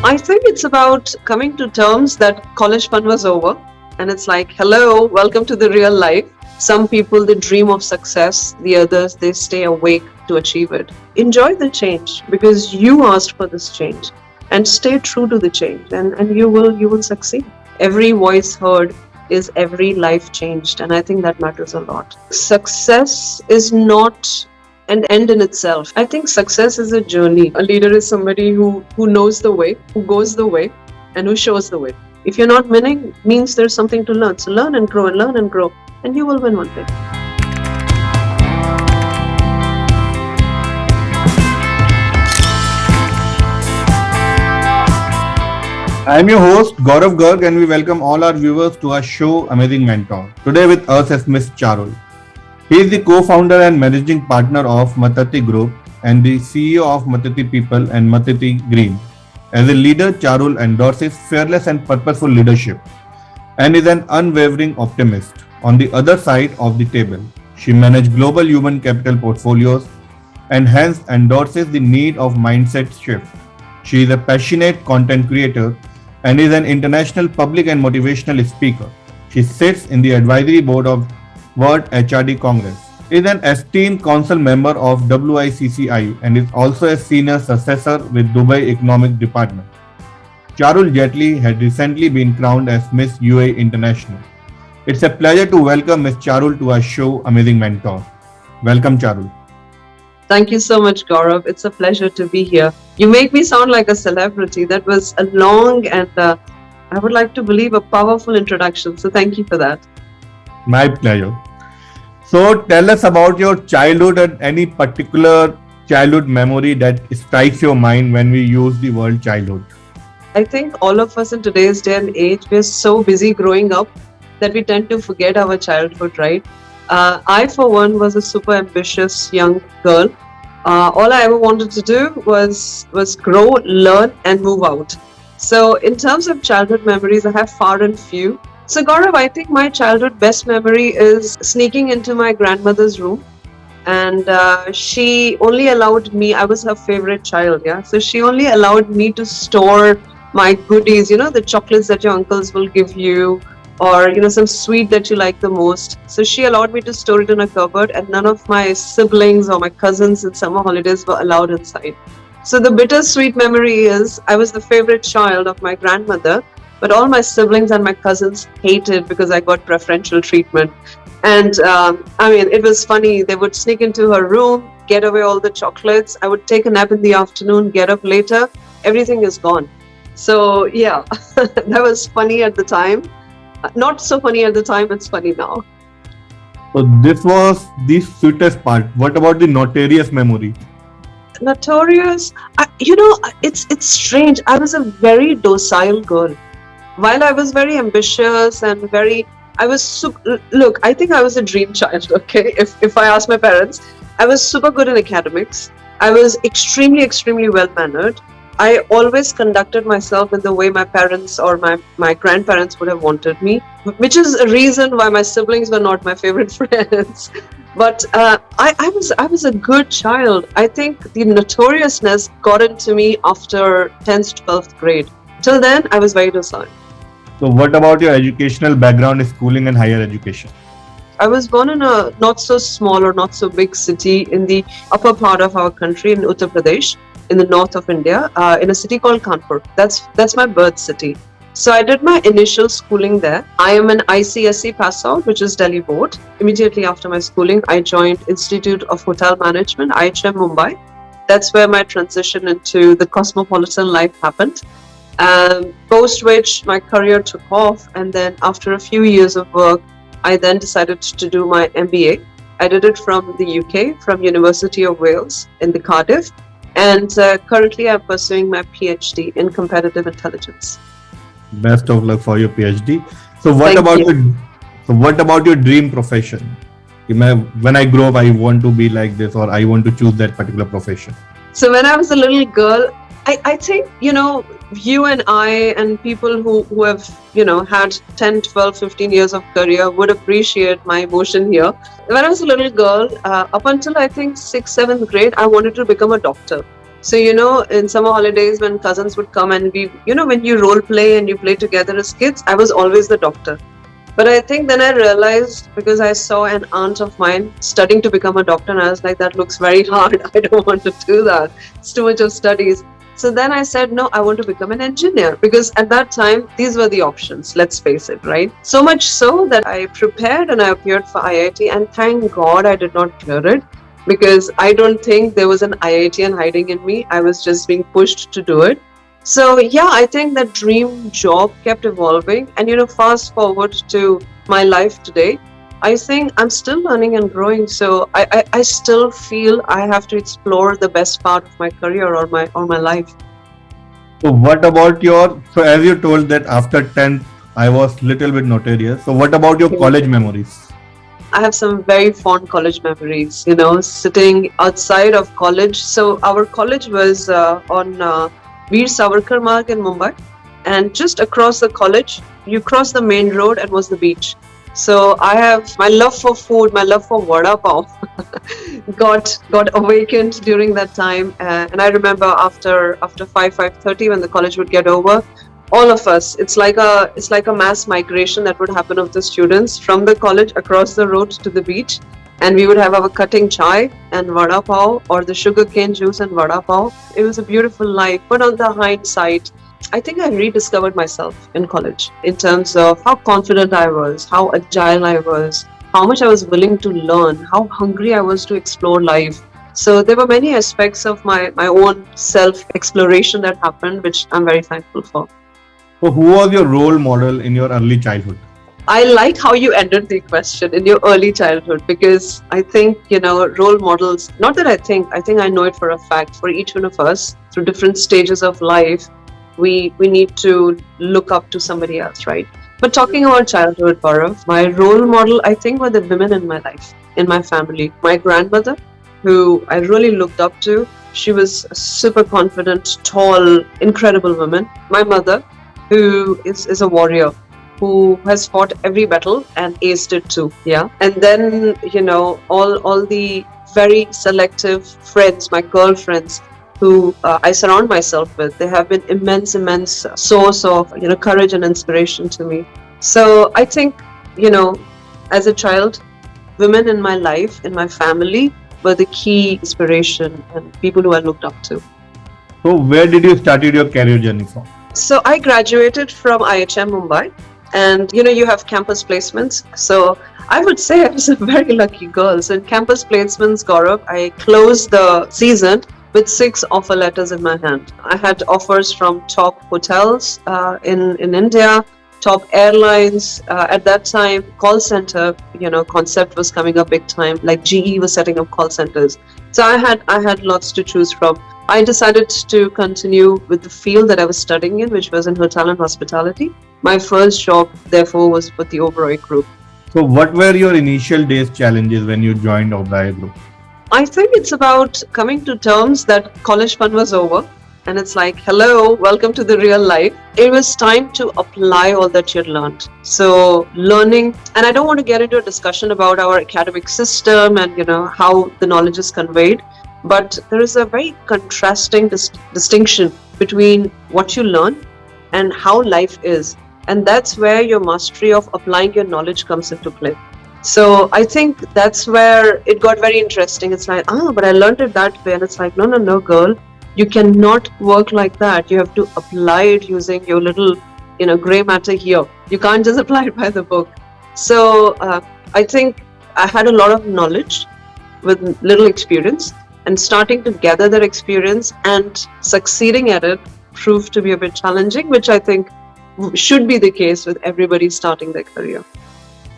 I think it's about coming to terms that college fun was over. And it's like, hello, welcome to the real life. Some people, they dream of success. The others, they stay awake to achieve it. Enjoy the change because you asked for this change, and stay true to the change, and you will succeed. Every voice heard is every life changed. And I think that matters a lot. Success is not an end in itself. I think success is a journey. A leader is somebody who knows the way, who goes the way, and who shows the way. If you're not winning, means there's something to learn. So learn and grow and learn and grow, and you will win one day. I am your host Gaurav Garg, and we welcome all our viewers to our show Amazing Mentor. Today with us is Ms. Charul. He is the co-founder and managing partner of Mtiti Group and the CEO of Mtiti People and Mtiti Green. As a leader, Charul endorses fearless and purposeful leadership and is an unwavering optimist. On the other side of the table, she manages global human capital portfolios and hence endorses the need of mindset shift. She is a passionate content creator and is an international public and motivational speaker. She sits in the advisory board of World HRD Congress, is an esteemed council member of WICCI and is also a Senior Assessor with Dubai Economic Department. Charul Jaitly had recently been crowned as Miss UAE International. It's a pleasure to welcome Ms. Charul to our show Amazing Mentor. Welcome, Charul. Thank you so much, Gaurav. It's a pleasure to be here. You make me sound like a celebrity. That was a long and I would like to believe a powerful introduction. So thank you for that. My pleasure. So tell us about your childhood and any particular childhood memory that strikes your mind when we use the word childhood. I think all of us in today's day and age, we're so busy growing up that we tend to forget our childhood, right? I, for one, was a super ambitious young girl. All I ever wanted to do was grow, learn, and move out. So in terms of childhood memories, I have far and few. So Gaurav, I think my childhood best memory is sneaking into my grandmother's room, and she only allowed me, I was her favorite child, yeah. So she only allowed me to store my goodies, the chocolates that your uncles will give you, or some sweet that you like the most. So she allowed me to store it in a cupboard, and none of my siblings or my cousins in summer holidays were allowed inside. So the bittersweet memory is I was the favorite child of my grandmother, but all my siblings and my cousins hated because I got preferential treatment. And it was funny. They would sneak into her room, get away all the chocolates. I would take a nap in the afternoon, get up later, everything is gone. So yeah, that was funny at the time. Not so funny at the time, it's funny now. So this was the sweetest part. What about the Notorious memory? Notorious, it's strange. I was a very docile girl. While I was very ambitious and I think I was a dream child, okay? If I ask my parents, I was super good in academics. I was extremely, extremely well-mannered. I always conducted myself in the way my parents or my grandparents would have wanted me, which is a reason why my siblings were not my favorite friends. But I was a good child. I think the notoriousness got into me after 10th, 12th grade. Till then, I was very docile. So what about your educational background, schooling and higher education? I was born in a not so small or not so big city in the upper part of our country in Uttar Pradesh, in the north of India, in a city called Kanpur. That's my birth city. So I did my initial schooling there. I am an ICSE pass out, which is Delhi board. Immediately after my schooling, I joined Institute of Hotel Management, IHM Mumbai. That's where my transition into the cosmopolitan life happened. Post which my career took off, and then after a few years of work, I then decided to do my MBA. I did it from the UK, from University of Wales in the Cardiff, and currently I'm pursuing my PhD in competitive intelligence. Best of luck for your PhD. So what about your dream profession? When I grow up, I want to be like this, or I want to choose that particular profession. So when I was a little girl, I think, you and I and people who have, had 10, 12, 15 years of career would appreciate my emotion here. When I was a little girl, up until I think 6th, 7th grade, I wanted to become a doctor. So, in summer holidays when cousins would come and when you role play and you play together as kids, I was always the doctor. But I think then I realized, because I saw an aunt of mine studying to become a doctor, and I was like, that looks very hard. I don't want to do that. It's too much of studies. So then I said, no, I want to become an engineer, because at that time, these were the options, let's face it, right? So much so that I prepared and I appeared for IIT, and thank God I did not clear it, because I don't think there was an IITian hiding in me. I was just being pushed to do it. So yeah, I think that dream job kept evolving, and fast forward to my life today, I think I'm still learning and growing. So I still feel I have to explore the best part of my career or my life. So what about so as you told that after 10th, I was little bit notorious. So what about your college memories? I have some very fond college memories, sitting outside of college. So our college was on Veer Savarkar Marg in Mumbai. And just across the college, you cross the main road and was the beach. So I have my love for food, my love for vada pav got awakened during that time. And I remember after 5:30 when the college would get over, all of us, it's like a mass migration that would happen of the students from the college across the road to the beach, and we would have our cutting chai and vada pav, or the sugarcane juice and vada pav. It was a beautiful life. But on the hindsight, I think I rediscovered myself in college in terms of how confident I was, how agile I was, how much I was willing to learn, how hungry I was to explore life. So there were many aspects of my own self-exploration that happened, which I'm very thankful for. So who was your role model in your early childhood? I like how you ended the question, in your early childhood, because I think, role models, not that I think I know it for a fact, for each one of us through different stages of life, we need to look up to somebody else, right? But talking about childhood, Gaurav, my role model, I think, were the women in my life, in my family. My grandmother, who I really looked up to, she was a super confident, tall, incredible woman. My mother, who is a warrior, who has fought every battle and aced it too. Yeah. And then, all the very selective friends, my girlfriends, who I surround myself with, they have been immense source of, courage and inspiration to me. So I think, as a child, women in my life, in my family, were the key inspiration and people who I looked up to. So where did you start your career journey from? So I graduated from IHM Mumbai, and you have campus placements. So I would say I was a very lucky girl. So in campus placements, Gaurav, I closed the season with 6 offer letters in my hand. I had offers from top hotels in India, top airlines. At that time, call center, concept was coming up big time. Like GE was setting up call centers. So I had lots to choose from. I decided to continue with the field that I was studying in, which was in hotel and hospitality. My first job, therefore, was with the Oberoi Group. So what were your initial days challenges when you joined Oberoi Group? I think it's about coming to terms that college fun was over. And it's like, hello, welcome to the real life. It was time to apply all that you'd learned. So learning, and I don't want to get into a discussion about our academic system and, how the knowledge is conveyed. But there is a very contrasting distinction between what you learn and how life is. And that's where your mastery of applying your knowledge comes into play. So I think that's where it got very interesting. It's like, but I learned it that way. And it's like, no, girl, you cannot work like that. You have to apply it using your little, gray matter here. You can't just apply it by the book. So I think I had a lot of knowledge with little experience, and starting to gather that experience and succeeding at it proved to be a bit challenging, which I think should be the case with everybody starting their career.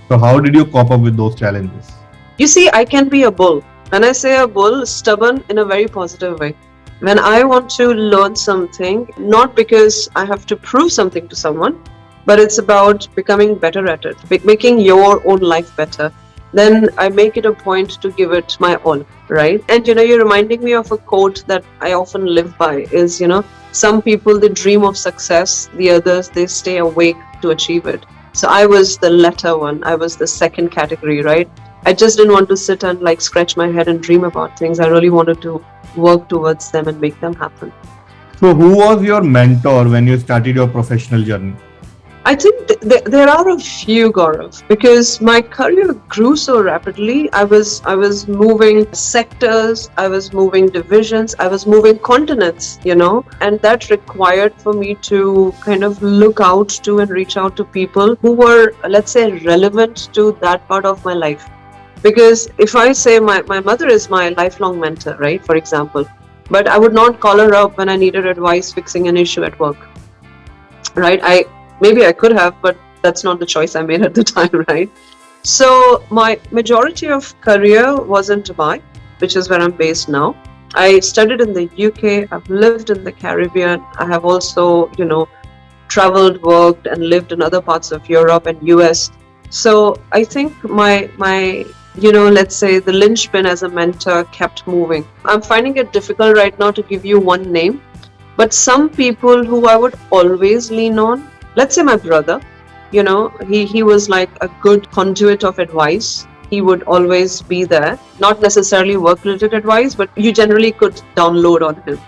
So how did you cope up with those challenges? You see, I can be a bull. When I say a bull, stubborn in a very positive way. When I want to learn something, not because I have to prove something to someone, but it's about becoming better at it, making your own life better, then I make it a point to give it my all, right? And you're reminding me of a quote that I often live by is, some people, they dream of success, the others, they stay awake to achieve it. So I was the latter one. I was the second category, right? I just didn't want to sit and scratch my head and dream about things. I really wanted to work towards them and make them happen. So, who was your mentor when you started your professional journey? I think there are a few, Gaurav, because my career grew so rapidly. I was moving sectors, I was moving divisions, I was moving continents, and that required for me to kind of look out to and reach out to people who were, let's say, relevant to that part of my life. Because if I say my mother is my lifelong mentor, right, for example, but I would not call her up when I needed advice fixing an issue at work, right? Maybe I could have, but that's not the choice I made at the time, right? So my majority of career was in Dubai, which is where I'm based now. I studied in the UK, I've lived in the Caribbean, I have also, traveled, worked and lived in other parts of Europe and US. So I think my let's say the linchpin as a mentor kept moving. I'm finding it difficult right now to give you one name, but some people who I would always lean on, let's say my brother, he was like a good conduit of advice. He would always be there, not necessarily work related advice, but you generally could download on him.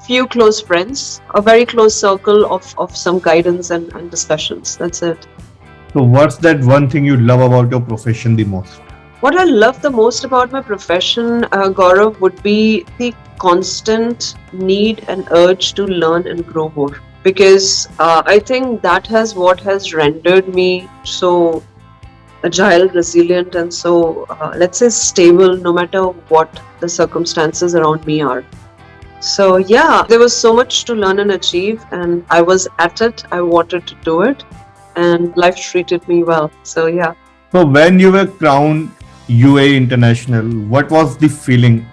Few close friends, a very close circle of some guidance and discussions. That's it. So, what's that one thing you love about your profession the most? What I love the most about my profession, Gaurav, would be the constant need and urge to learn and grow more. Because I think that has what has rendered me so agile, resilient, and so, let's say, stable no matter what the circumstances around me are. So, yeah, there was so much to learn and achieve, and I was at it. I wanted to do it, and life treated me well. So, yeah. So, when you were crowned UAE International, what was the feeling?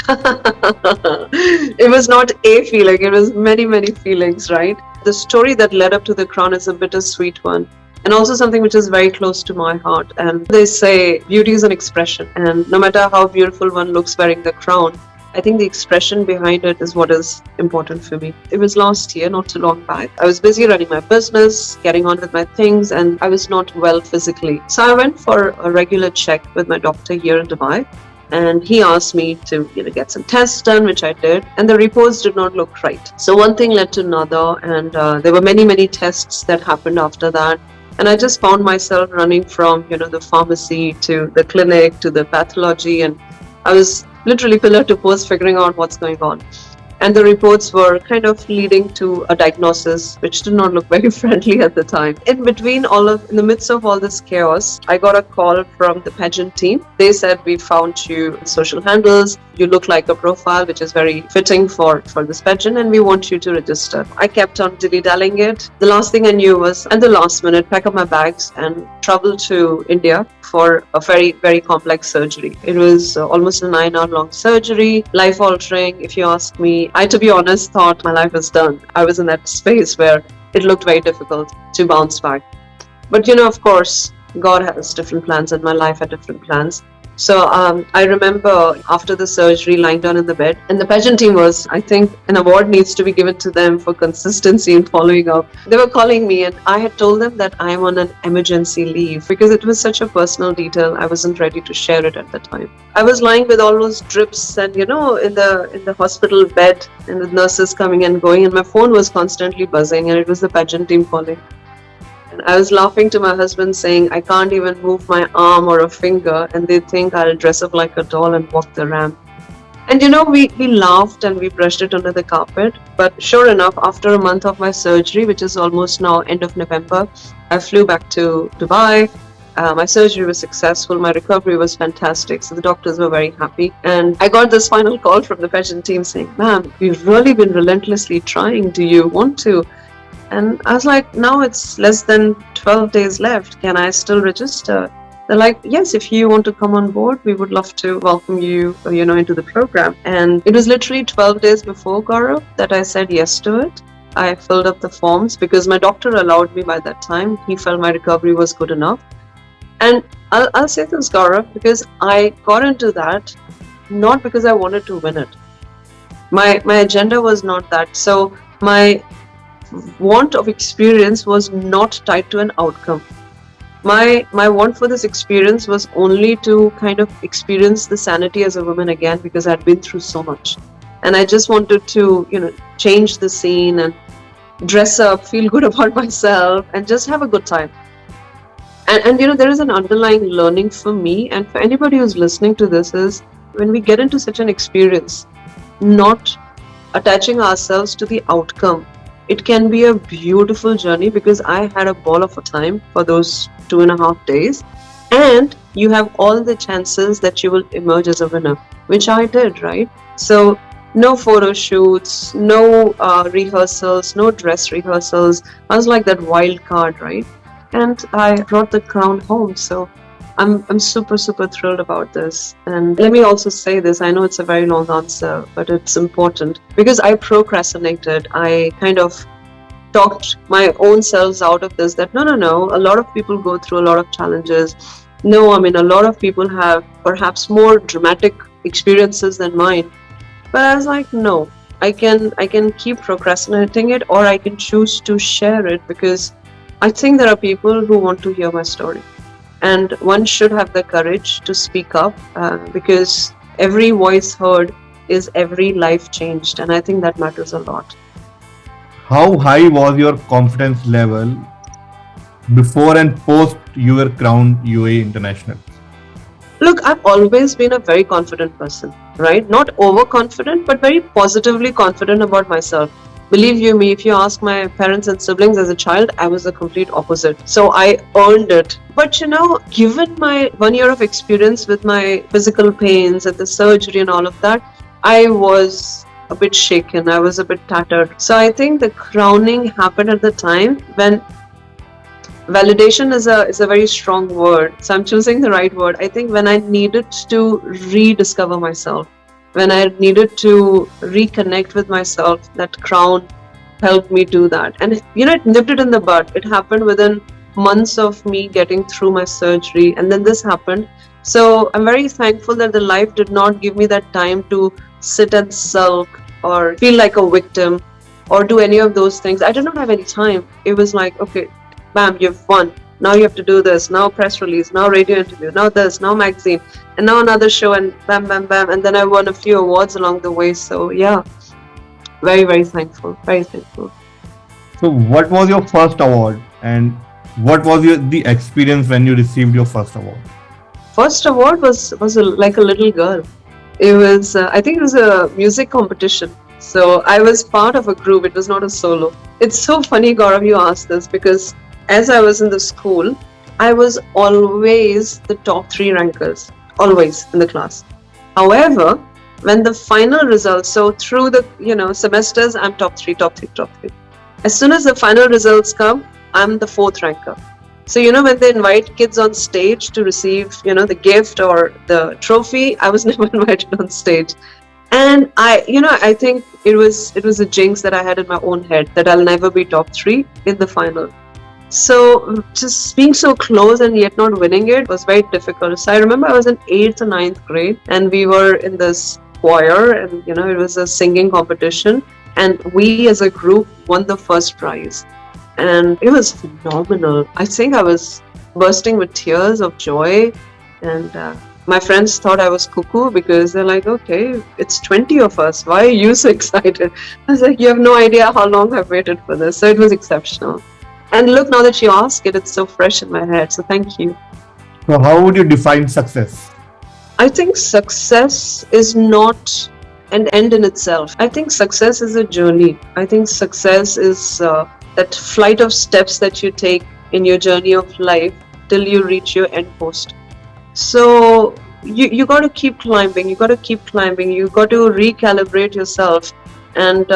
It was not a feeling, it was many, many feelings, right? The story that led up to the crown is a bittersweet one, and also something which is very close to my heart. And they say beauty is an expression, and no matter how beautiful one looks wearing the crown, I think the expression behind it is what is important for me. It was last year, not too long back. I was busy running my business, getting on with my things, and I was not well physically. So I went for a regular check with my doctor here in Dubai. And he asked me to get some tests done, which I did, and the reports did not look right. So one thing led to another, and there were many tests that happened after that. And I just found myself running from the pharmacy to the clinic to the pathology, and I was literally pillar to post figuring out what's going on. And the reports were kind of leading to a diagnosis which did not look very friendly at the time. In the midst of all this chaos, I got a call from the pageant team. They said, we found you social handles. You look like a profile which is very fitting for this pageant, and we want you to register. I kept on dilly-dallying it. The last thing I knew was, at the last minute, pack up my bags and travel to India for a very, very complex surgery. It was almost a 9-hour long surgery, life-altering, if you ask me. I, to be honest, thought my life was done. I was in that space where it looked very difficult to bounce back. But of course, God has different plans and my life had different plans. So I remember after the surgery lying down in the bed, and the pageant team was, I think an award needs to be given to them for consistency in following up. They were calling me, and I had told them that I'm on an emergency leave because it was such a personal detail. I wasn't ready to share it at the time. I was lying with all those drips and in the hospital bed, and the nurses coming and going, and my phone was constantly buzzing, and it was the pageant team calling. I was laughing to my husband saying, I can't even move my arm or a finger, and they think I'll dress up like a doll and walk the ramp. And we laughed and we brushed it under the carpet. But sure enough, after a month of my surgery, which is almost now end of November, I flew back to Dubai. My surgery was successful. My recovery was fantastic. So the doctors were very happy. And I got this final call from the pageant team saying, ma'am, we've really been relentlessly trying. Do you want to? And I was like, now it's less than 12 days left. Can I still register? They're like, yes, if you want to come on board, we would love to welcome you, into the program. And it was literally 12 days before, Gaurav, that I said yes to it. I filled up the forms because my doctor allowed me by that time. He felt my recovery was good enough. And I'll say this, Gaurav, because I got into that not because I wanted to win it. My agenda was not that. So my want of experience was not tied to an outcome. My want for this experience was only to kind of experience the sanity as a woman again, because I'd been through so much. And I just wanted to, change the scene and dress up, feel good about myself, and just have a good time. And there is an underlying learning for me and for anybody who's listening to this is, when we get into such an experience, not attaching ourselves to the outcome. It can be a beautiful journey, because I had a ball of a time for those 2.5 days, and you have all the chances that you will emerge as a winner, which I did, right? So no photo shoots, no rehearsals, no dress rehearsals. I was like that wild card, right? And I brought the crown home. So I'm super, super thrilled about this. And let me also say this. I know it's a very long answer, but it's important, because I procrastinated. I kind of talked my own selves out of this, that no, a lot of people go through a lot of challenges. No, I mean, a lot of people have perhaps more dramatic experiences than mine. But I was like, no, I can keep procrastinating it, or I can choose to share it, because I think there are people who want to hear my story. And one should have the courage to speak up, because every voice heard is every life changed. And I think that matters a lot. How high was your confidence level before and post you were crowned UAE International? Look, I've always been a very confident person, right? Not overconfident, but very positively confident about myself. Believe you me, if you ask my parents and siblings as a child, I was the complete opposite. So I earned it. But given my 1 year of experience with my physical pains and the surgery and all of that, I was a bit shaken. I was a bit tattered. So I think the crowning happened at the time when validation is a very strong word. So I'm choosing the right word. I think when I needed to rediscover myself, when I needed to reconnect with myself, that crown helped me do that. And it nipped it in the bud. It happened within months of me getting through my surgery, and then this happened. So I'm very thankful that the life did not give me that time to sit and sulk or feel like a victim or do any of those things. I did not have any time. It was like, okay, bam, you've won. Now you have to do this. Now press release. Now radio interview. Now this. Now magazine. And now another show, and bam, bam, bam. And then I won a few awards along the way. So yeah, very, very thankful. Very thankful. So what was your first award, and what was the experience when you received your first award? First award was like a little girl. It was, I think it was a music competition. So I was part of a group. It was not a solo. It's so funny, Gaurav, you asked this, because as I was in the school, I was always the top 3 rankers, always in the class. However, when the final results, so through the semesters, I'm top 3. As soon as the final results come, I'm the 4th ranker. So when they invite kids on stage to receive the gift or the trophy, I was never invited on stage. And I think it was a jinx that I had in my own head, that I'll never be top 3 in the final. So just being so close and yet not winning it was very difficult. So I remember I was in 8th or 9th grade, and we were in this choir, and it was a singing competition, and we as a group won the first prize, and it was phenomenal. I think I was bursting with tears of joy, and my friends thought I was cuckoo, because they're like, okay, it's 20 of us. Why are you so excited? I was like, you have no idea how long I've waited for this. So it was exceptional. And look, now that you ask it, it's so fresh in my head. So thank you. So how would you define success? I think success is not an end in itself. I think success is a journey. I think success is that flight of steps that you take in your journey of life till you reach your end post. So you got to keep climbing. You got to recalibrate yourself, and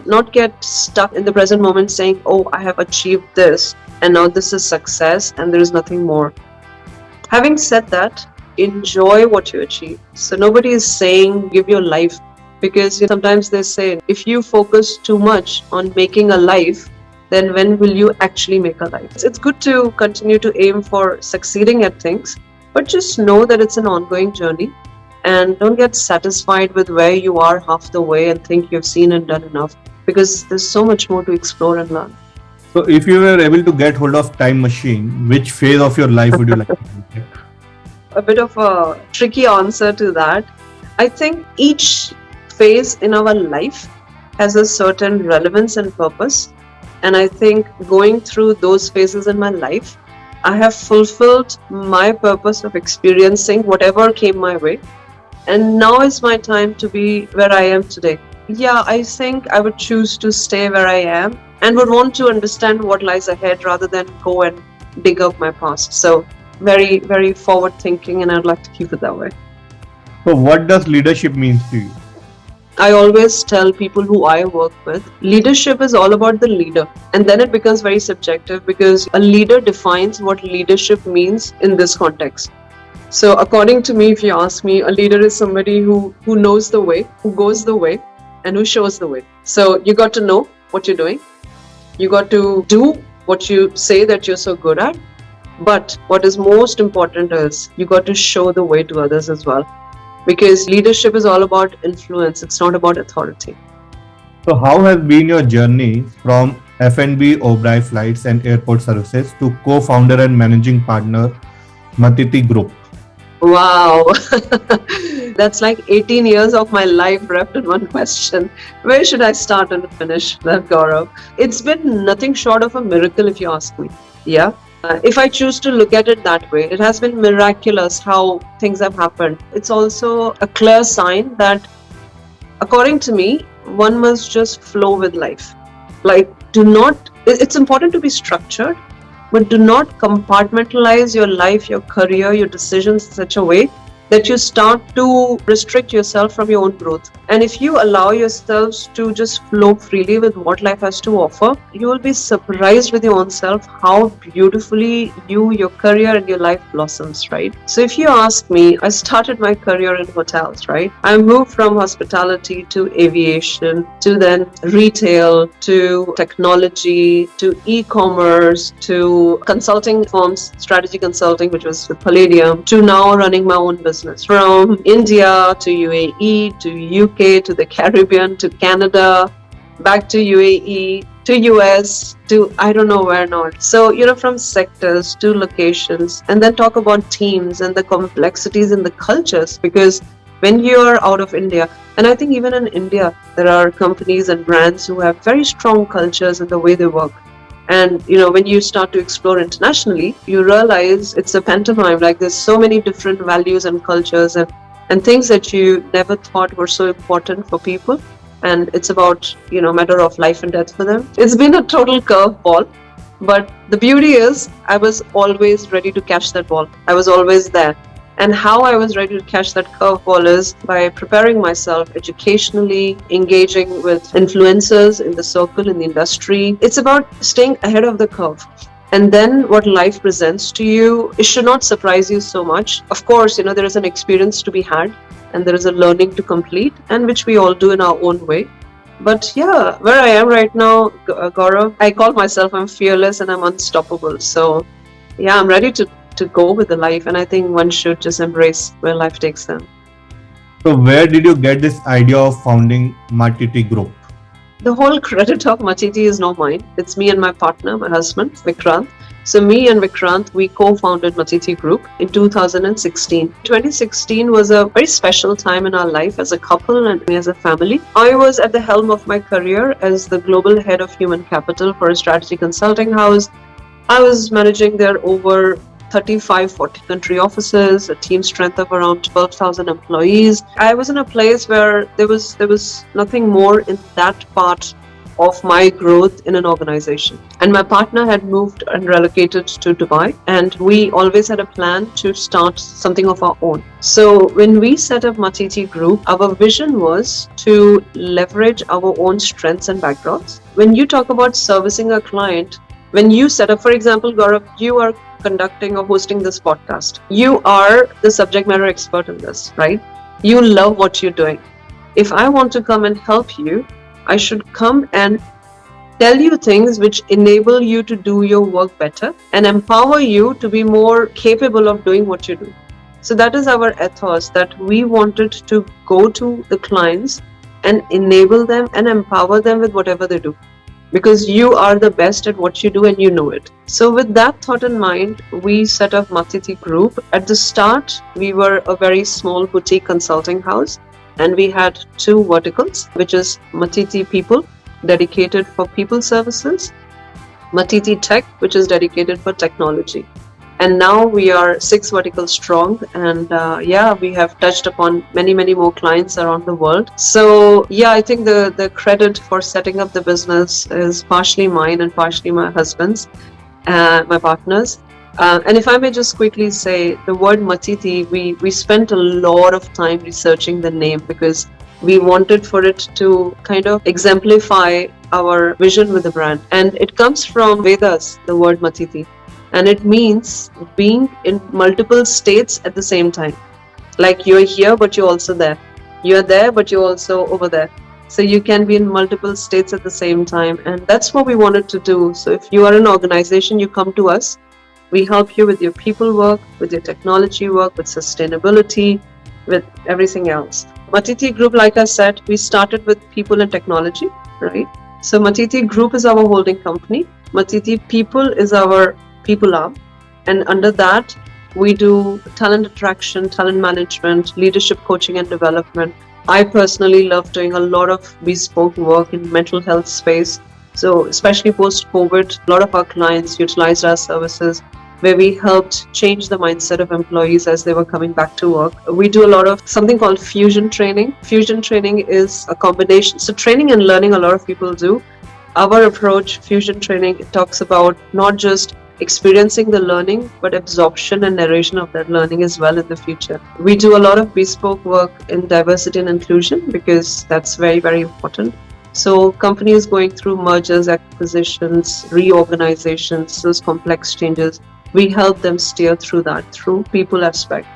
not get stuck in the present moment saying, oh, I have achieved this, and now this is success, and there is nothing more. Having said that, enjoy what you achieve. So nobody is saying give your life, because sometimes they say, if you focus too much on making a life, then when will you actually make a life? It's good to continue to aim for succeeding at things, but just know that it's an ongoing journey, and don't get satisfied with where you are half the way and think you've seen and done enough, because there's so much more to explore and learn. So if you were able to get hold of time machine, which phase of your life would you like to visit? A bit of a tricky answer to that. I think each phase in our life has a certain relevance and purpose. And I think going through those phases in my life, I have fulfilled my purpose of experiencing whatever came my way. And now is my time to be where I am today. Yeah, I think I would choose to stay where I am and would want to understand what lies ahead rather than go and dig up my past. So, very, very forward thinking, and I'd like to keep it that way. So what does leadership means to you? I always tell people who I work with, leadership is all about the leader. And then it becomes very subjective because a leader defines what leadership means in this context. So according to me, if you ask me, a leader is somebody who knows the way, who goes the way, and who shows the way. So you got to know what you're doing. You got to do what you say that you're so good at. But what is most important is you got to show the way to others as well. Because leadership is all about influence. It's not about authority. So how has been your journey from F&B Oberoi Flights and Airport Services to co-founder and managing partner Mtiti Group? Wow. That's like 18 years of my life wrapped in one question. Where should I start and finish that, Gaurav? It's been nothing short of a miracle, if you ask me. Yeah. If I choose to look at it that way, it has been miraculous how things have happened. It's also a clear sign that, according to me, one must just flow with life. Like, it's important to be structured, but do not compartmentalize your life, your career, your decisions in such a way that you start to restrict yourself from your own growth. And if you allow yourselves to just flow freely with what life has to offer, you will be surprised with your own self how beautifully your career and your life blossoms, right? So if you ask me, I started my career in hotels, right? I moved from hospitality to aviation, to then retail, to technology, to e-commerce, to consulting firms, strategy consulting, which was with Palladium, to now running my own business. From India to UAE to UK to the Caribbean to Canada, back to UAE to US to I don't know where not. So, from sectors to locations, and then talk about teams and the complexities in the cultures, because when you're out of India, and I think even in India, there are companies and brands who have very strong cultures in the way they work. And, when you start to explore internationally, you realize it's a pantomime. Like there's so many different values and cultures and things that you never thought were so important for people. And it's about, matter of life and death for them. It's been a total curveball. But the beauty is I was always ready to catch that ball. I was always there. And how I was ready to catch that curveball is by preparing myself educationally, engaging with influencers in the circle, in the industry. It's about staying ahead of the curve. And then what life presents to you, it should not surprise you so much. Of course, there is an experience to be had and there is a learning to complete, and which we all do in our own way. But yeah, where I am right now, Gaurav, I call myself I'm fearless and I'm unstoppable. So yeah, I'm ready to go with the life, and I think one should just embrace where life takes them. So where did you get this idea of founding Mātiti Group? The whole credit of Mtiti is not mine. It's me and my partner, my husband, Vikrant. So me and Vikrant, we co-founded Mtiti Group in 2016. 2016 was a very special time in our life as a couple and as a family. I was at the helm of my career as the global head of human capital for a strategy consulting house. I was managing their over 35-40 country offices, a team strength of around 12,000 employees. I was in a place where there was nothing more in that part of my growth in an organization. And my partner had moved and relocated to Dubai, and we always had a plan to start something of our own. So when we set up Mtiti Group, our vision was to leverage our own strengths and backgrounds. When you talk about servicing a client, when you set up, for example, Gaurav, you are conducting or hosting this podcast. You are the subject matter expert in this, right? You love what you're doing. If I want to come and help you, I should come and tell you things which enable you to do your work better and empower you to be more capable of doing what you do. So that is our ethos, that we wanted to go to the clients and enable them and empower them with whatever they do. because you are the best at what you do and you know it. So with that thought in mind, we set up Mātiti Group. At the start, we were a very small boutique consulting house, and we had two verticals, which is Mtiti People, dedicated for people services, Mtiti Tech, which is dedicated for technology. And now we are 6 verticals strong, and we have touched upon many more clients around the world. So I think the credit for setting up the business is partially mine and partially my husband's, my partner's. And if I may just quickly say, the word Mtiti, we spent a lot of time researching the name because we wanted for it to kind of exemplify our vision with the brand. And it comes from Vedas, the word Mtiti. And it means being in multiple states at the same time. Like you're here, but you're also there. You're there, but you're also over there. So you can be in multiple states at the same time. And that's what we wanted to do. So if you are an organization, you come to us. We help you with your people work, with your technology work, with sustainability, with everything else. Mtiti Group, like I said, we started with people and technology, right? So Mtiti Group is our holding company. Mtiti People is our people arm, and under that we do talent attraction, talent management, leadership coaching and development. I personally love doing a lot of bespoke work in mental health space. So especially post COVID, a lot of our clients utilized our services where we helped change the mindset of employees as they were coming back to work. We do a lot of something called fusion training. Fusion training is a combination. So training and learning, a lot of people do. Our approach, fusion training, it talks about not just experiencing the learning, but absorption and narration of that learning as well in the future. We do a lot of bespoke work in diversity and inclusion because that's very important. So companies going through mergers, acquisitions, reorganizations, those complex changes, we help them steer through that through people aspect.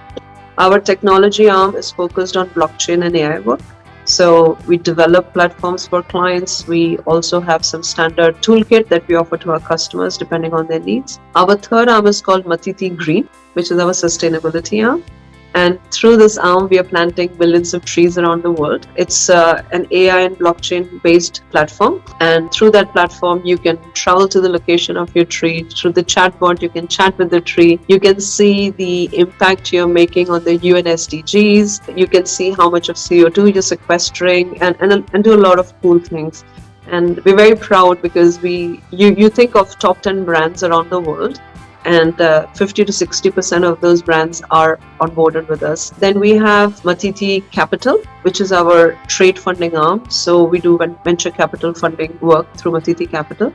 Our technology arm is focused on blockchain and AI work. So we develop platforms for clients. We also have some standard toolkit that we offer to our customers depending on their needs. Our third arm is called Mtiti Green, which is our sustainability arm. And through this arm, we are planting millions of trees around the world. It's an AI and blockchain based platform. And through that platform, you can travel to the location of your tree. Through the chatbot, you can chat with the tree. You can see the impact you're making on the UN SDGs. You can see how much of CO2 you're sequestering and do a lot of cool things. And we're very proud because you think of top 10 brands around the world, and 50 to 60% of those brands are onboarded with us. Then we have Mtiti Capital, which is our trade funding arm. So we do venture capital funding work through Mtiti Capital.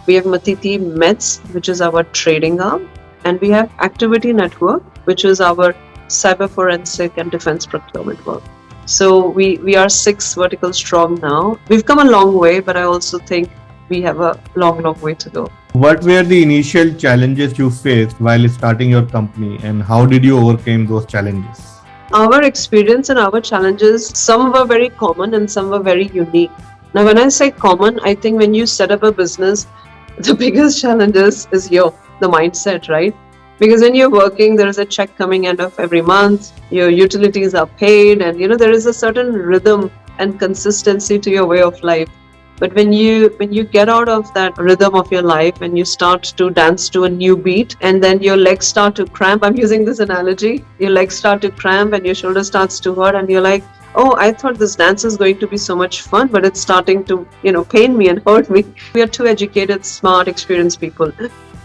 We have Mtiti Meds, which is our trading arm. And we have Activity Network, which is our cyber forensic and defense procurement work. So we are 6 verticals strong now. We've come a long way, but I also think we have a long way to go. What were the initial challenges you faced while starting your company, and how did you overcome those challenges? Our experience and our challenges, some were very common and some were very unique. Now, when I say common, I think when you set up a business, the biggest challenges is the mindset, right? Because when you're working, there is a check coming end of every month, your utilities are paid, and there is a certain rhythm and consistency to your way of life. But when you get out of that rhythm of your life and you start to dance to a new beat, and then your legs start to cramp, I'm using this analogy, your legs start to cramp and your shoulder starts to hurt, and you're like, oh, I thought this dance is going to be so much fun, but it's starting to, pain me and hurt me. We are 2 educated, smart, experienced people.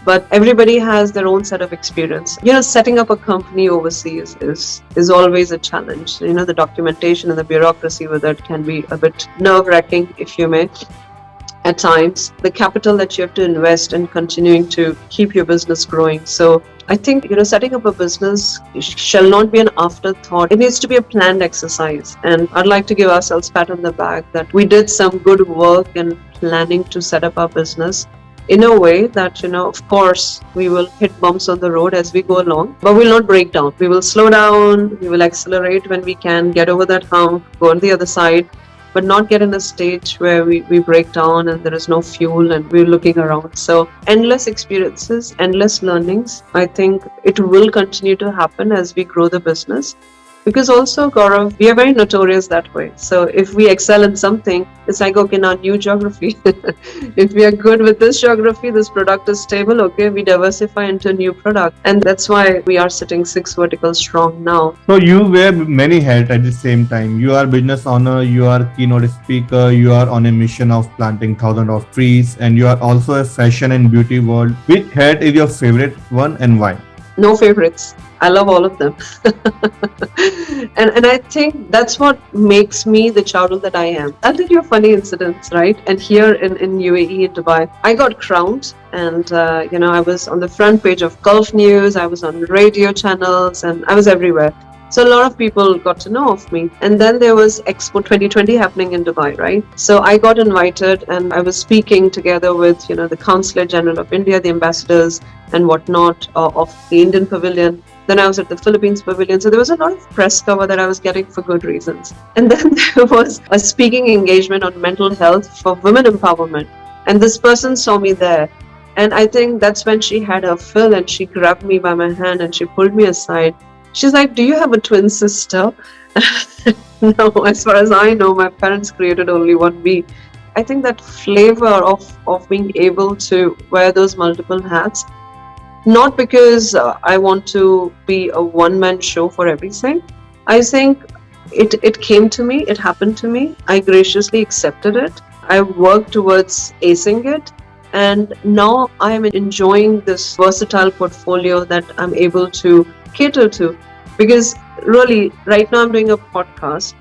But everybody has their own set of experience. Setting up a company overseas is always a challenge. The documentation and the bureaucracy with it can be a bit nerve-wracking, if you may, at times. The capital that you have to invest in continuing to keep your business growing. So I think, setting up a business shall not be an afterthought. It needs to be a planned exercise. And I'd like to give ourselves a pat on the back that we did some good work in planning to set up our business in a way that, of course, we will hit bumps on the road as we go along, but we'll not break down. We will slow down, we will accelerate when we can, get over that hump, go on the other side, but not get in a stage where we break down and there is no fuel and we're looking around. So endless experiences, endless learnings. I think it will continue to happen as we grow the business. Because also, Gaurav, we are very notorious that way. So if we excel in something, it's like, okay, now new geography. If we are good with this geography, this product is stable, okay, we diversify into a new product. And that's why we are sitting 6 verticals strong now. So you wear many hats at the same time. You are business owner, you are keynote speaker, you are on a mission of planting thousands of trees, and you are also a fashion and beauty world. Which hat is your favorite one and why? No favorites. I love all of them. and I think that's what makes me the Charul that I am. I'll tell you a funny incident, right? And here in UAE, in Dubai, I got crowned and, I was on the front page of Gulf News, I was on radio channels, and I was everywhere. So a lot of people got to know of me. And then there was Expo 2020 happening in Dubai, right? So I got invited and I was speaking together with, the Consulate General of India, the ambassadors and whatnot of the Indian Pavilion. Then I was at the Philippines Pavilion. So there was a lot of press cover that I was getting for good reasons. And then there was a speaking engagement on mental health for women empowerment. And this person saw me there. And I think that's when she had her fill and she grabbed me by my hand and she pulled me aside. She's like, do you have a twin sister? No, as far as I know, my parents created only one me. I think that flavor of being able to wear those multiple hats, not because I want to be a one-man show for everything. I think it came to me, it happened to me. I graciously accepted it. I worked towards acing it. And now I am enjoying this versatile portfolio that I'm able to cater to. Because really, right now I'm doing a podcast.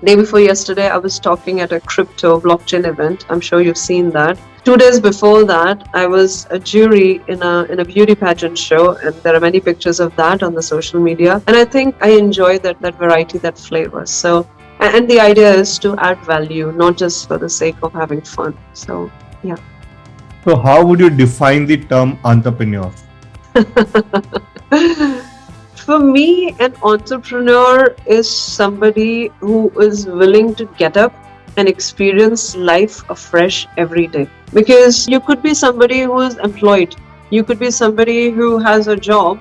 Day before yesterday, I was talking at a crypto blockchain event. I'm sure you've seen that. 2 days before that, I was a jury in a beauty pageant show, and there are many pictures of that on the social media. And I think I enjoy that variety, that flavor. So, and the idea is to add value, not just for the sake of having fun. So, yeah. So how would you define the term entrepreneur? For me, an entrepreneur is somebody who is willing to get up and experience life afresh every day. Because you could be somebody who is employed, you could be somebody who has a job,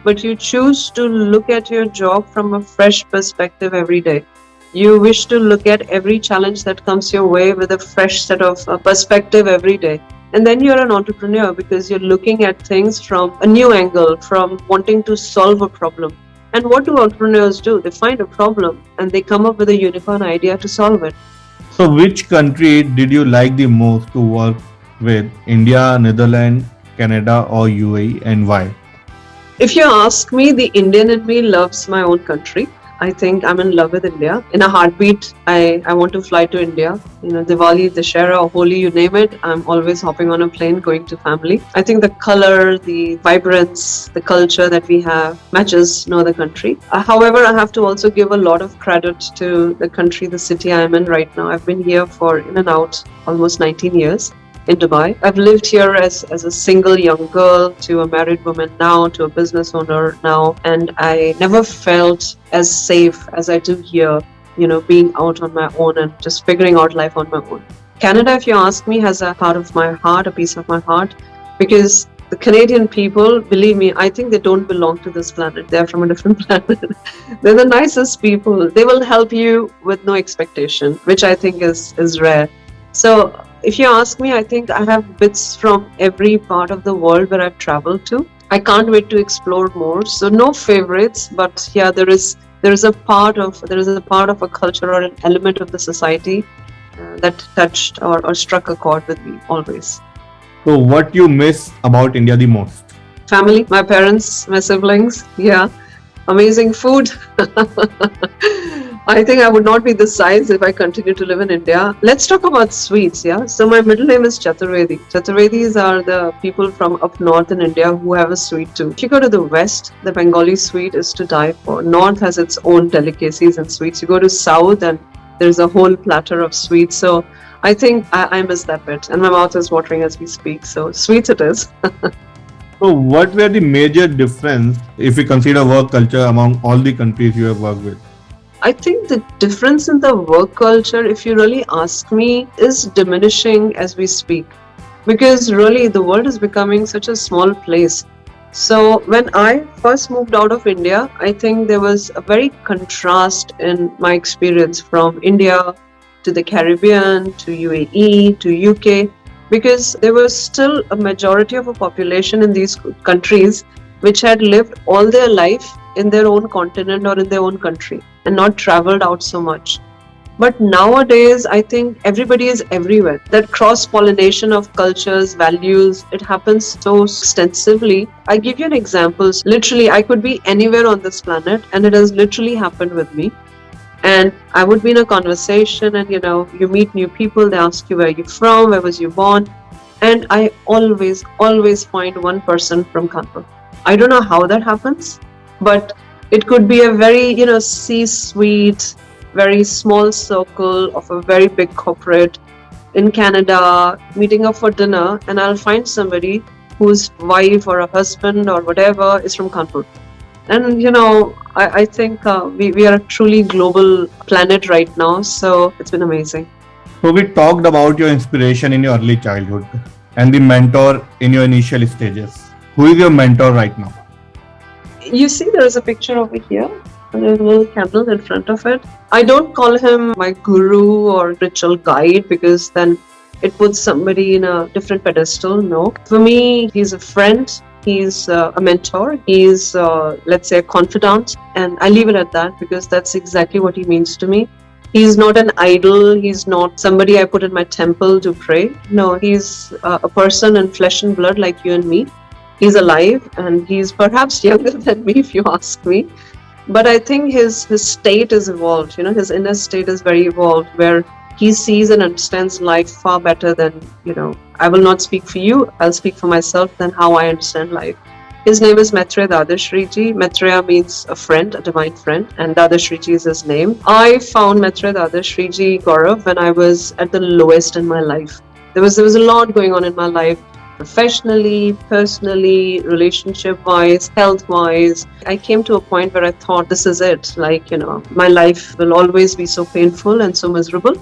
but you choose to look at your job from a fresh perspective every day. You wish to look at every challenge that comes your way with a fresh set of perspective every day. And then you're an entrepreneur because you're looking at things from a new angle, from wanting to solve a problem. And what do entrepreneurs do? They find a problem and they come up with a unicorn idea to solve it. So which country did you like the most to work with? India, Netherlands, Canada or UAE, and why? If you ask me, the Indian in me loves my own country. I think I'm in love with India. In a heartbeat, I want to fly to India. Diwali, Dussehra, Holi, you name it. I'm always hopping on a plane going to family. I think the color, the vibrance, the culture that we have matches no other country. However, I have to also give a lot of credit to the country, the city I'm in right now. I've been here for in and out almost 19 years. In Dubai. I've lived here as a single young girl to a married woman now, to a business owner now, and I never felt as safe as I do here, being out on my own and just figuring out life on my own. Canada, if you ask me, has a part of my heart, a piece of my heart, because the Canadian people, believe me, I think they don't belong to this planet. They're from a different planet. They're the nicest people. They will help you with no expectation, which I think is rare. So if you ask me, I think I have bits from every part of the world where I've traveled to. I can't wait to explore more. So no favorites, but yeah, there is a part of a culture or an element of the society that touched or struck a chord with me always. So what you miss about India the most? Family, my parents, my siblings, yeah. Amazing food. I think I would not be this size if I continue to live in India. Let's talk about sweets, yeah? So my middle name is Chaturvedi. Chaturvedis are the people from up north in India who have a sweet tooth. If you go to the west, the Bengali sweet is to die for. North has its own delicacies and sweets. You go to south and there's a whole platter of sweets. So I think I miss that bit. And my mouth is watering as we speak. So sweets it is. So what were the major difference if we consider work culture among all the countries you have worked with? I think the difference in the work culture, if you really ask me, is diminishing as we speak. Because really the world is becoming such a small place. So when I first moved out of India, I think there was a very contrast in my experience from India to the Caribbean to UAE to UK, because there was still a majority of a population in these countries which had lived all their life in their own continent or in their own country and not traveled out so much. But nowadays, I think everybody is everywhere. That cross pollination of cultures, values, it happens so extensively. I give you an example. Literally, I could be anywhere on this planet, and it has literally happened with me. And I would be in a conversation, and you meet new people, they ask you where you're from, where was you born. And I always find one person from Kanpur. I don't know how that happens, but it could be a very, C-suite, very small circle of a very big corporate in Canada, meeting up for dinner, and I'll find somebody whose wife or a husband or whatever is from Kanpur. And I think we are a truly global planet right now, so it's been amazing. So we talked about your inspiration in your early childhood and the mentor in your initial stages. Who is your mentor right now? You see, there is a picture over here. There's a little candle in front of it. I don't call him my guru or spiritual guide, because then it puts somebody in a different pedestal. No. For me, he's a friend. He's a mentor. He's, let's say, a confidant. And I leave it at that, because that's exactly what he means to me. He's not an idol. He's not somebody I put in my temple to pray. No, he's a person in flesh and blood like you and me. He's alive, and he's perhaps younger than me, if you ask me. But I think his state is evolved. His inner state is very evolved, where he sees and understands life far better than, I will not speak for you, I'll speak for myself, than how I understand life. His name is Maitreya Dadashriji. Maitreya means a friend, a divine friend, and Dadashriji is his name. I found Maitreya Dadashriji, Gaurav, when I was at the lowest in my life. There was a lot going on in my life, professionally, personally, relationship-wise, health-wise. I came to a point where I thought, this is it. My life will always be so painful and so miserable,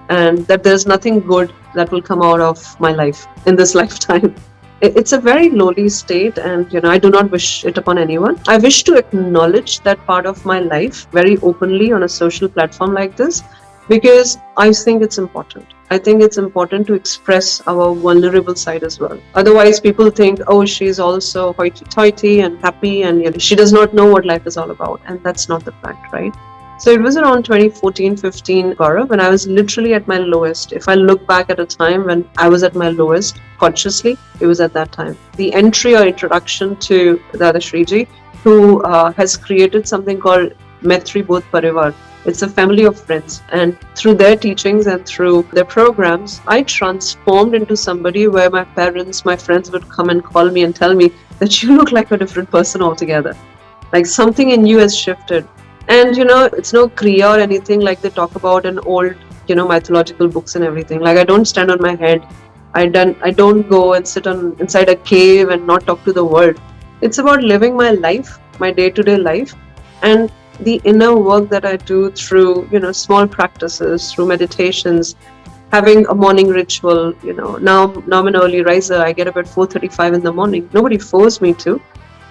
and that there's nothing good that will come out of my life in this lifetime. It's a very lowly state, and I do not wish it upon anyone. I wish to acknowledge that part of my life very openly on a social platform like this, because I think it's important. I think it's important to express our vulnerable side as well. Otherwise, people think, oh, she's also hoity-toity and happy, and she does not know what life is all about. And that's not the fact, right? So it was around 2014-15, Gaurav, when I was literally at my lowest. If I look back at a time when I was at my lowest consciously, it was at that time. The entry or introduction to Dadashriji, who has created something called Maitri Bodh Parivar. It's a family of friends, and through their teachings and through their programs, I transformed into somebody where my parents, my friends would come and call me and tell me that you look like a different person altogether. Like something in you has shifted. And it's no kriya or anything like they talk about in old, mythological books and everything. Like, I don't stand on my head. I don't go and sit inside a cave and not talk to the world. It's about living my life, my day-to-day life, and the inner work that I do through, small practices, through meditations, having a morning ritual. Now I'm an early riser. I get up at 4:35 in the morning. Nobody forced me to,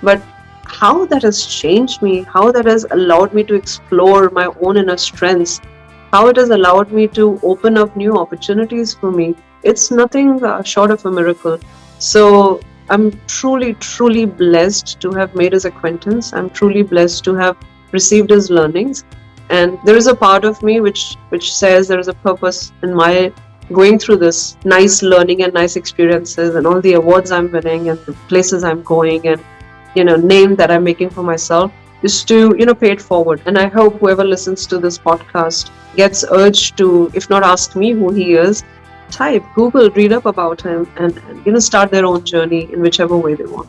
but how that has changed me, how that has allowed me to explore my own inner strengths, how it has allowed me to open up new opportunities for me, it's nothing short of a miracle. So I'm truly, truly blessed to have made his acquaintance. I'm truly blessed to have received his learnings. And there is a part of me which says there is a purpose in my going through this nice learning and nice experiences and all the awards I'm winning and the places I'm going and name that I'm making for myself, is to pay it forward. And I hope whoever listens to this podcast gets urged to, if not ask me who he is, type, Google, read up about him, and start their own journey in whichever way they want.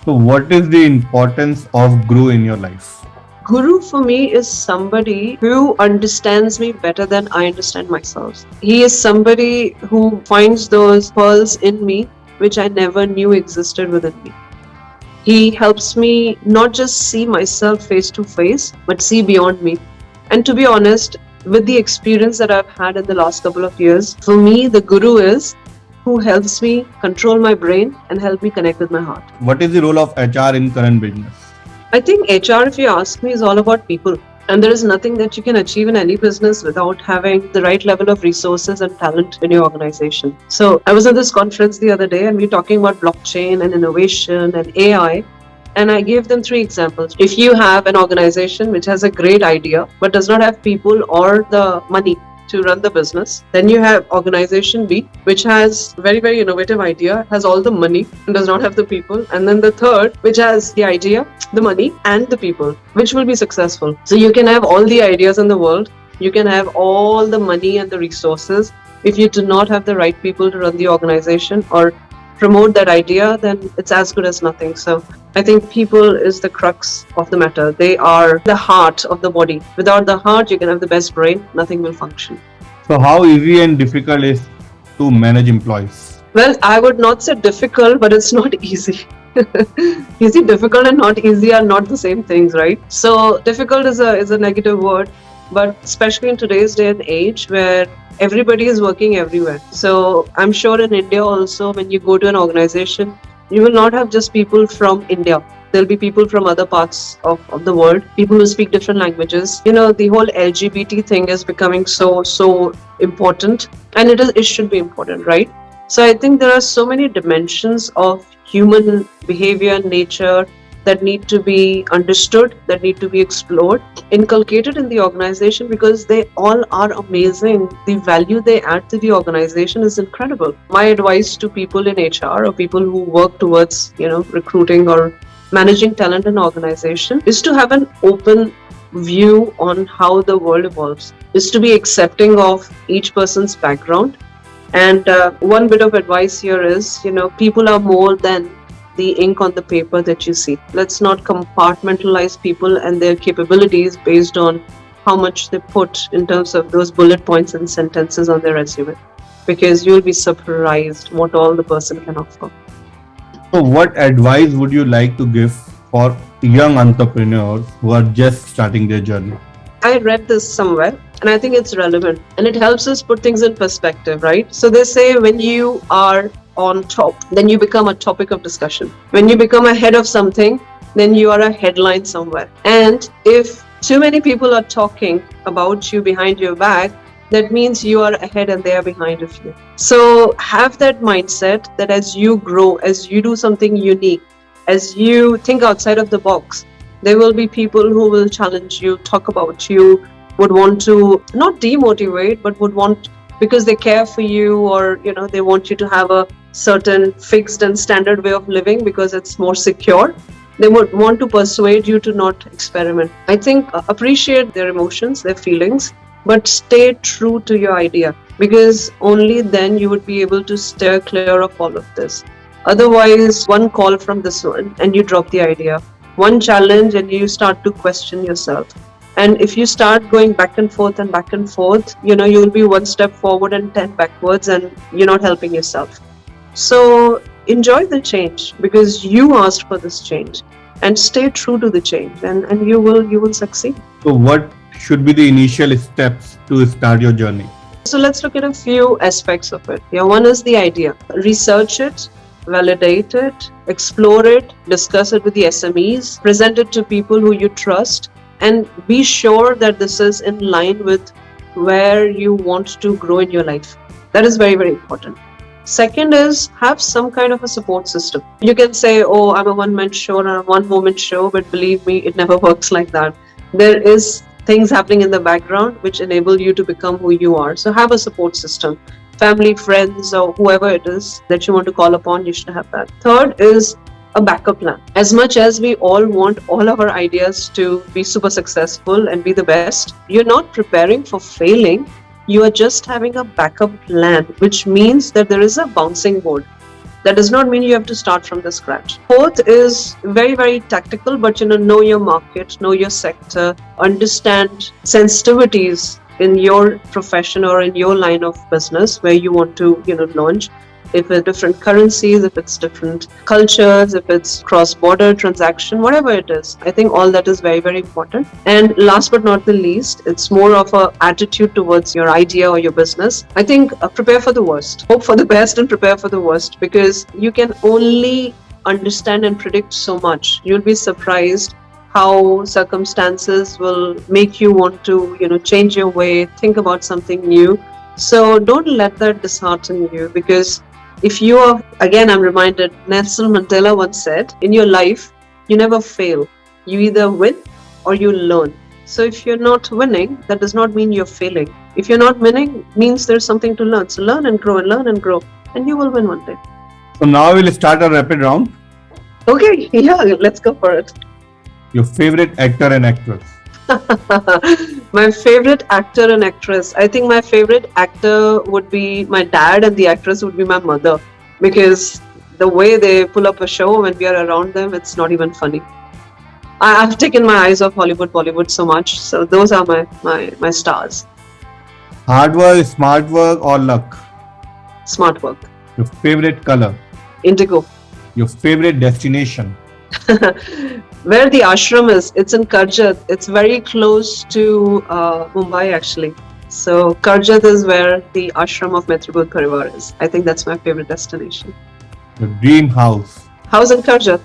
So what is the importance of Guru in your life? Guru for me is somebody who understands me better than I understand myself. He is somebody who finds those pearls in me which I never knew existed within me. He helps me not just see myself face to face, but see beyond me. And to be honest, with the experience that I've had in the last couple of years, for me, the Guru is who helps me control my brain and help me connect with my heart. What is the role of HR in current business? I think HR, if you ask me, is all about people. And there is nothing that you can achieve in any business without having the right level of resources and talent in your organization. So I was at this conference the other day and we were talking about blockchain and innovation and AI. And I gave them 3 examples. If you have an organization which has a great idea but does not have people or the money to run the business, then you have organization B, which has very, very innovative idea, has all the money and does not have the people. And then the third, which has the idea, the money and the people, which will be successful. So you can have all the ideas in the world, you can have all the money and the resources. If you do not have the right people to run the organization or promote that idea, then it's as good as nothing. So I think people is the crux of the matter. They are the heart of the body. Without the heart, you can have the best brain, nothing will function. So how easy and difficult is to manage employees? Well, I would not say difficult, but it's not easy. Easy, difficult and not easy are not the same things, right? So difficult is a negative word, but especially in today's day and age where everybody is working everywhere. So I'm sure in India also, when you go to an organization, you will not have just people from India. There'll be people from other parts of the world, people who speak different languages. You know, the whole LGBT thing is becoming so important, and it should be important, right? So I think there are so many dimensions of human behavior, nature, that need to be understood, that need to be explored, inculcated in the organization, because they all are amazing. The value they add to the organization is incredible. My advice to people in HR or people who work towards, recruiting or managing talent in organization is to have an open view on how the world evolves, is to be accepting of each person's background. And one bit of advice here is, people are more than the ink on the paper that you see. Let's not compartmentalize people and their capabilities based on how much they put in terms of those bullet points and sentences on their resume, because you'll be surprised what all the person can offer. So what advice would you like to give for young entrepreneurs who are just starting their journey? I read this somewhere and I think it's relevant and it helps us put things in perspective, right? So they say when you are on top, then you become a topic of discussion. When you become a head of something, then you are a headline somewhere. And if too many people are talking about you behind your back, that means you are ahead and they are behind of you. So have that mindset that as you grow, as you do something unique, as you think outside of the box, there will be people who will challenge you, talk about you, would want to not demotivate, but would want, because they care for you, or they want you to have a certain fixed and standard way of living because it's more secure. They would want to persuade you to not experiment. I think appreciate their emotions, their feelings, but stay true to your idea, because only then you would be able to steer clear of all of this. Otherwise, one call from this one and you drop the idea, one challenge and you start to question yourself. And if you start going back and forth, you'll be one step forward and 10 backwards, and you're not helping yourself. So enjoy the change because you asked for this change, and stay true to the change, and you will succeed. So what should be the initial steps to start your journey? So let's look at a few aspects of it. One is the idea. Research it, validate it, explore it, discuss it with the SMEs, present it to people who you trust, and be sure that this is in line with where you want to grow in your life. That is very, very important. Second is have some kind of a support system. You can say, oh, I'm a one-man show or a one-woman show, but believe me, it never works like that. There is things happening in the background which enable you to become who you are. So have a support system. Family, friends, or whoever it is that you want to call upon, you should have that. Third is a backup plan. As much as we all want all our ideas to be super successful and be the best, you're not preparing for failing. You are just having a backup plan, which means that there is a bouncing board. That does not mean you have to start from the scratch. Fourth is very, very tactical, but know your market, know your sector, understand sensitivities in your profession or in your line of business where you want to launch. if it's different currencies, if it's different cultures, if it's cross-border transaction, whatever it is. I think all that is very, very important. And last but not the least, it's more of a attitude towards your idea or your business. I think prepare for the worst, hope for the best and prepare for the worst, because you can only understand and predict so much. You'll be surprised how circumstances will make you want to, change your way, think about something new. So don't let that dishearten you, because if you are, again, I'm reminded, Nelson Mandela once said, in your life, you never fail. You either win or you learn. So if you're not winning, that does not mean you're failing. If you're not winning, means there's something to learn. So learn and grow and learn and grow, and you will win one day. So now we'll start a rapid round. Okay, yeah, let's go for it. Your favorite actor and actress? My favorite actor and actress. I think my favorite actor would be my dad and the actress would be my mother, because the way they pull up a show when we are around them, it's not even funny. I've taken my eyes off Hollywood, Bollywood so much. So those are my stars. Hard work, smart work, or luck? Smart work. Your favorite color? Indigo. Your favorite destination? Where the ashram is, it's in Karjat. It's very close to Mumbai actually. So Karjat is where the ashram of Metribudh Parivar is. I think that's my favorite destination. Your dream house? House in Karjat.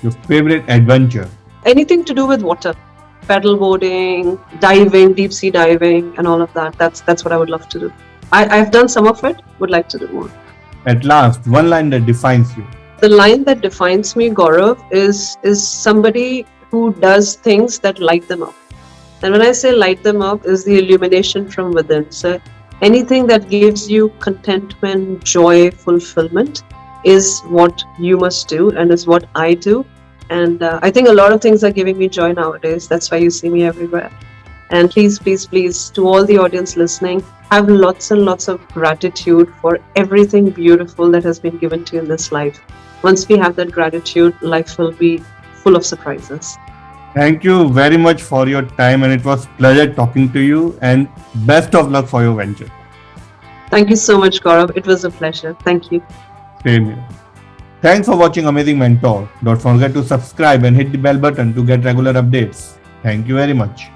Your favorite adventure? Anything to do with water. Paddle boarding, diving, deep sea diving and all of that. That's what I would love to do. I've done some of it, would like to do more. At last, one line that defines you. The line that defines me, Gaurav, is somebody who does things that light them up. And when I say light them up, is the illumination from within. So anything that gives you contentment, joy, fulfillment is what you must do and is what I do. And I think a lot of things are giving me joy nowadays. That's why you see me everywhere. And please, please, please, to all the audience listening, have lots and lots of gratitude for everything beautiful that has been given to you in this life. Once we have that gratitude, life will be full of surprises. Thank you very much for your time, and it was pleasure talking to you, and best of luck for your venture. Thank you so much, Gaurav. It was a pleasure. Thank you. Same here. Thanks for watching Amazing Mentor. Don't forget to subscribe and hit the bell button to get regular updates. Thank you very much.